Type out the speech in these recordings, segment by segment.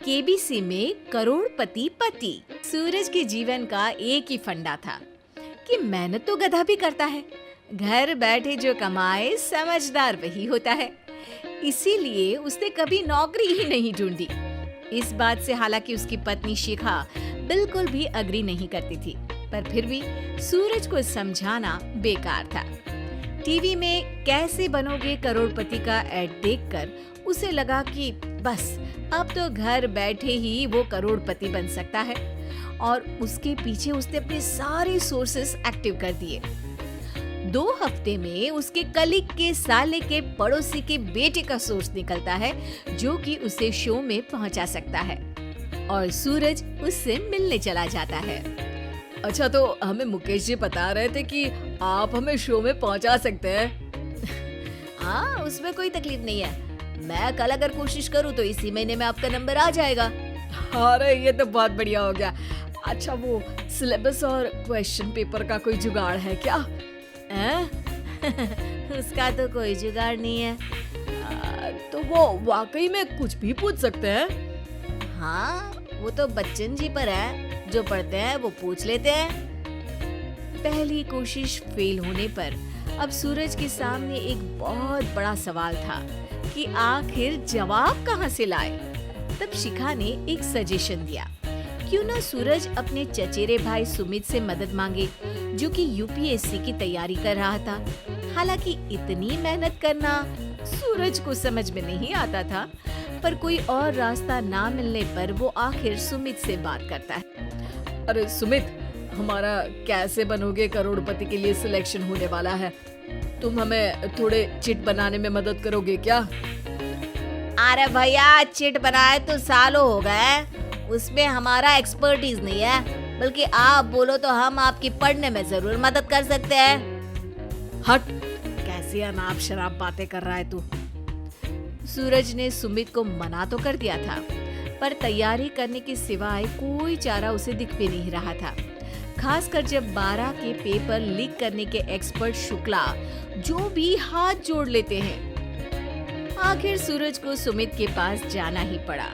KBC में करोड़पति पति। सूरज के जीवन का एक ही फंडा था कि मेहनत तो गधा भी करता है, घर बैठे जो कमाए समझदार वही होता है। इसीलिए उसने कभी नौकरी ही नहीं ढूंढी। इस बात से हालांकि उसकी पत्नी शिखा बिल्कुल भी अग्री नहीं करती थी, पर फिर भी सूरज को समझाना बेकार था। टीवी में कैसे बनोगे करोड़पति का ऐड देखकर उसे लगा कि बस अब तो घर बैठे ही वो करोड़पति बन सकता है, और उसके पीछे उसने अपने सारे सोर्सेस एक्टिव कर दिए। 2 हफ्ते में उसके कलीग के साले के पड़ोसी के बेटे का सोर्स निकलता है जो कि उसे शो में पहुंचा सकता है, और सूरज उससे मिलने चला जाता है। अच्छा, तो हमें मुकेश जी बता रहे थे कि आप हमें शो में पहुंचा सकते हैं। हाँ, उसमें कोई तकलीफ नहीं है। मैं कल अगर कोशिश करूँ तो इसी महीने में आपका नंबर आ जाएगा। अरे ये तो बहुत बढ़िया हो गया। अच्छा, वो सिलेबस और क्वेश्चन पेपर का कोई जुगाड़ है क्या? उसका तो कोई जुगाड़ नहीं है। तो वो वाकई में कुछ भी पूछ सकते हैं? हाँ, वो तो बच्चन जी पर है, जो पढ़ते हैं वो पूछ लेते हैं। पहली कोशिश फेल होने पर अब सूरज के सामने एक बहुत बड़ा सवाल था कि आखिर जवाब कहाँ से लाए। तब शिखा ने एक सजेशन दिया, क्यों ना सूरज अपने चचेरे भाई सुमित से मदद मांगे, जो कि यूपीएससी की तैयारी कर रहा था। हालांकि इतनी मेहनत करना सूरज को समझ में नहीं आता था, पर कोई और रास्ता ना मिलने पर वो आखिर सुमित से बात करता है। अरे सुमित, हमारा कैसे बनोगे करोड़पति के लिए सिलेक्शन होने वाला है। तुम हमें थोड़े चिट बनाने में मदद करोगे क्या? अरे भैया, चिट बनाए तो सालों हो गए, उसमें हमारा एक्सपर्टीज नहीं है। बल्कि आप बोलो तो हम आपकी पढ़ने में जरूर मदद कर सकते हैं। हट, कैसी अनाप शराब बातें कर रहा है तू। सूरज ने सुमित को मना तो कर दिया था, पर तैयारी करने के सिवाय कोई चारा उसे दिख भी नहीं रहा था। खासकर जब 12 के पेपर लीक करने के एक्सपर्ट शुक्ला जो भी हाथ जोड़ लेते हैं। आखिर सूरज को सुमित के पास जाना ही पड़ा,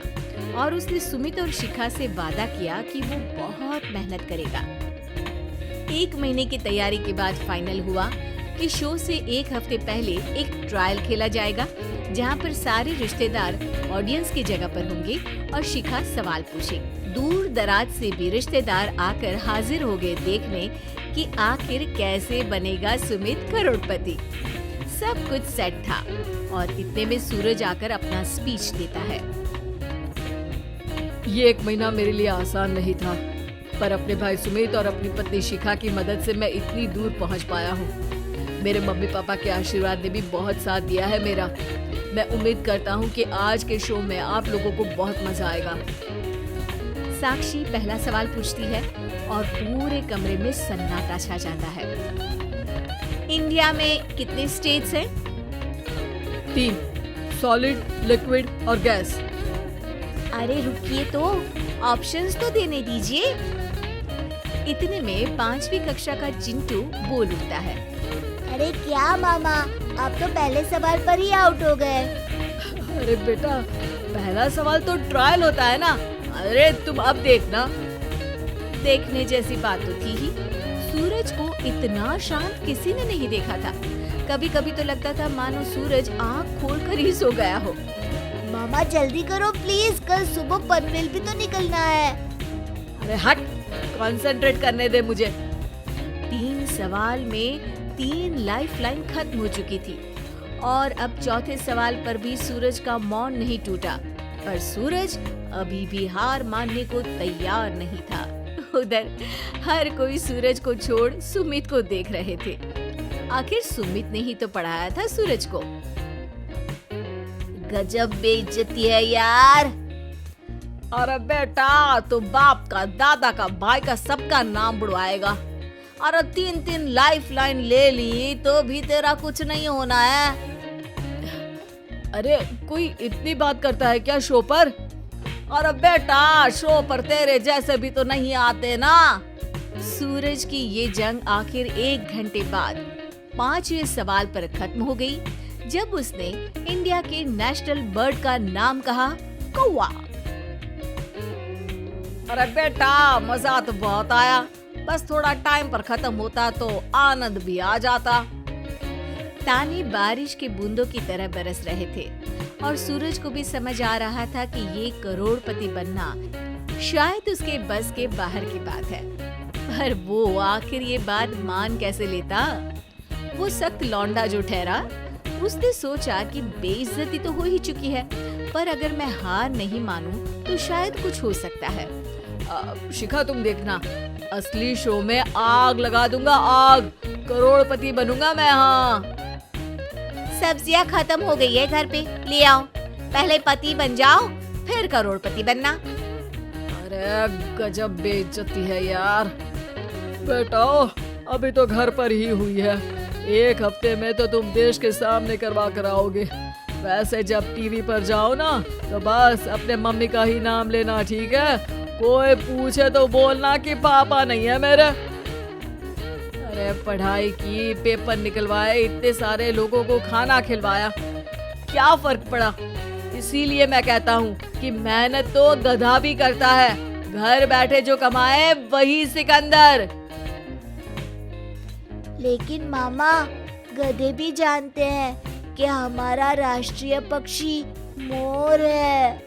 और उसने सुमित और शिखा से वादा किया कि वो बहुत मेहनत करेगा। 1 महीने की तैयारी के बाद फाइनल हुआ कि शो से 1 हफ्ते पहले एक ट्रायल खेला जाएगा, जहां पर सारे रिश्तेदार ऑडियंस की जगह पर होंगे और शिखा सवाल पूछे। दूर दराज से भी रिश्तेदार आकर हाजिर हो गए देखने कि आखिर कैसे बनेगा सुमित करोड़पति। सब कुछ सेट था, और इतने में सूरज आकर अपना स्पीच देता है। ये 1 महीना मेरे लिए आसान नहीं था, पर अपने भाई सुमित और अपनी पत्नी शिखा की मदद से मैं इतनी दूर पहुंच पाया हूँ। मेरे मम्मी पापा के आशीर्वाद ने भी बहुत साथ दिया है मेरा। मैं उम्मीद करता हूँ कि आज के शो में आप लोगों को बहुत मजा आएगा। साक्षी पहला सवाल पूछती है और पूरे कमरे में सन्नाटा छा जाता है। इंडिया में कितने स्टेट्स हैं? 3, सॉलिड, लिक्विड और गैस। अरे रुकिए, तो ऑप्शंस तो देने दीजिए। इतने में 5वीं कक्षा का चिंटू बोल उठता है। अरे क्या मामा, आप तो पहले सवाल पर ही आउट हो गए। अरे बेटा, पहला सवाल तो ट्रायल होता है ना। अरे तुम अब देखना। देखने जैसी बात तो थी ही। सूरज को इतना शांत किसी ने नहीं देखा था। कभी कभी तो लगता था मानो सूरज आँख खोलकर ही सो गया हो। मामा जल्दी करो प्लीज, कल सुबह पनवेल भी तो निकलना है। अरे हट, कंसंट्रेट करने दे मुझे। 3 सवाल में 3 लाइफलाइन खत्म हो चुकी थी, और अब चौथे सवाल पर भी सूरज का मौन नहीं टूटा। पर सूरज अभी भी हार मानने को तैयार नहीं था। उधर हर कोई सूरज को छोड़ सुमित को देख रहे थे। आखिर सुमित ने ही तो पढ़ाया था सूरज को। गजब बेइज्जती है यार। अरे बेटा, तो बाप का, दादा का, भाई का, सबका नाम बुड़वाएगा। अरे 3 लाइफलाइन ले ली तो भी तेरा कुछ नहीं होना है। अरे कोई इतनी बात करता है क्या शो पर? अरे बेटा, शो पर तेरे जैसे भी तो नहीं आते ना। सूरज की ये जंग आखिर 1 घंटे बाद 5वें सवाल पर खत्म हो गई, जब उसने इंडिया के नेशनल बर्ड का नाम कहा, कौवा। अरे बेटा, मजा तो बहुत आया, बस थोड़ा टाइम पर खत्म होता तो आनंद भी आ जाता। ताने बारिश के बूंदों की तरह बरस रहे थे और सूरज को भी समझ आ रहा था कि ये करोड़पति बनना शायद उसके बस के बाहर की बात है। पर वो आखिर ये बात मान कैसे लेता? वो सख्त लौंडा जो ठहरा, उसने सोचा कि बेइज्जती तो हो ही चुकी है, पर अगर मैं हार नहीं मानूं तो शायद कुछ हो सकता है। शिखा, तुम देखना, असली शो में आग लगा दूंगा, आग, करोड़पति बनूंगा मैं। हाँ, सब्जियां खत्म हो गई है घर पे, ले आओ। पहले पति बन जाओ, फिर करोड़पति बनना। अरे गजब बेइज्जती है यार। बेटा, अभी तो घर पर ही हुई है, 1 हफ्ते में तो तुम देश के सामने करवा कर आओगे। वैसे जब टीवी पर जाओ ना तो बस अपने मम्मी का ही नाम लेना, ठीक है? कोई पूछे तो बोलना कि पापा नहीं है मेरे। अरे पढ़ाई की, पेपर निकलवाए, इतने सारे लोगों को खाना खिलवाया, क्या फर्क पड़ा? इसीलिए मैं कहता हूँ कि मेहनत तो गधा भी करता है, घर बैठे जो कमाए वही सिकंदर। लेकिन मामा, गधे भी जानते हैं कि हमारा राष्ट्रीय पक्षी मोर है।